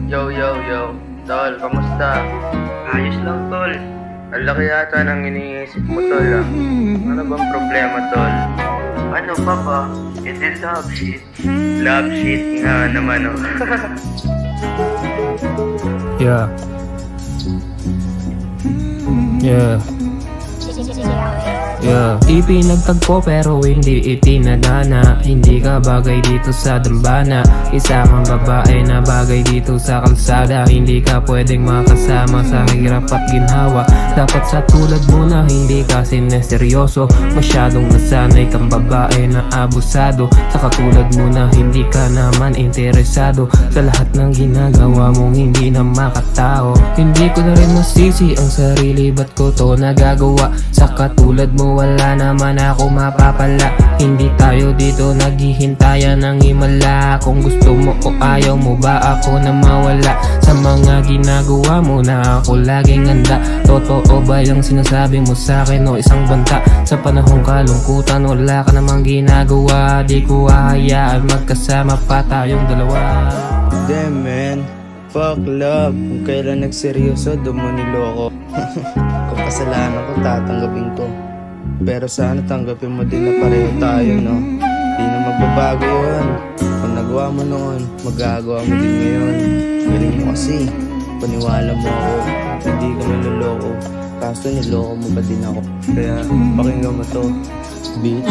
Yo, yo, yo. Tol, kamusta? Ayos lang, tol. Ang laki yata ng iniisip mo, tol, ah. Ano bang problema, tol? Ano pa ba? Hindi love shit. Love shit nga naman, oh. Yeah. Yeah. Yeah. Ipinagtagpo pero hindi itinadana. Hindi ka bagay dito sa dambana. Isa kang babae na bagay dito sa kalsada. Hindi ka pwedeng makasama sa hirap at ginhawa. Dapat sa tulad mo na hindi ka sineseryoso. Masyadong nasanay kang babae na abusado. Sa katulad mo na hindi ka naman interesado sa lahat ng ginagawa mong hindi na makatao. Hindi ko na rin masisi ang sarili, ba't ko to nagagawa? Sa katulad mo wala naman ako mapapala. Hindi tayo dito naghihintayan ng himala. Kung gusto mo o ayaw mo ba ako na mawala sa mga ginagawa mo na ako laging handa. Totoo ba yung sinasabi mo sa akin o isang banta? Sa panahong kalungkutan wala ka namang ginagawa. Di ko hahayaan magkasama pa tayong dalawa. Damn man, fuck love. Kung kailan nagseryoso, doon mo niloko. Kung kasalanan ko, tatanggapin ko. Pero sana tanggapin mo din na pareho tayo, no? Di na magbabago yun. Kung nagawa mo noon, magagawa mo din ngayon. Galing mo kasi, paniwala mo ako. Hindi ka manloloko, kaso niloko mo ba din ako? Kaya pakinggan mo to, bitch.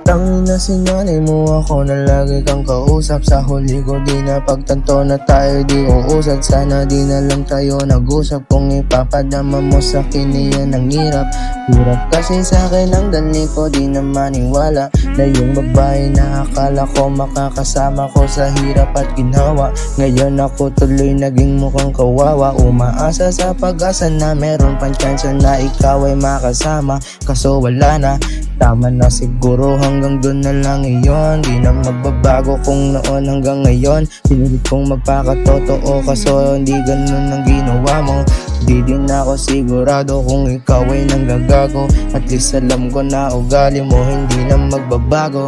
Tangin na sinanay mo ako na lagi kang kausap. Sa huli ko di na pagtanto na tayo di uusad. Sana di na lang tayo nag-usap. Kung ipapadama mo sa akin iyan ang hirap. Hirap kasi sa akin ang dali ko di na maniwala na yung babae na akala ko makakasama ko sa hirap at ginawa. Ngayon ako tuloy naging mukhang kawawa. Umaasa sa pag-asa na meron pang chance na ikaw ay makasama. Kaso wala na. Tama na siguro hanggang doon na lang iyon. Di na magbabago kung noon hanggang ngayon. Pinilit kong magpakatotoo kaso hindi ganun ang ginawa mo. Di din ako sigurado kung ikaw ay nanggagago. At least alam ko na ugali mo hindi na magbabago.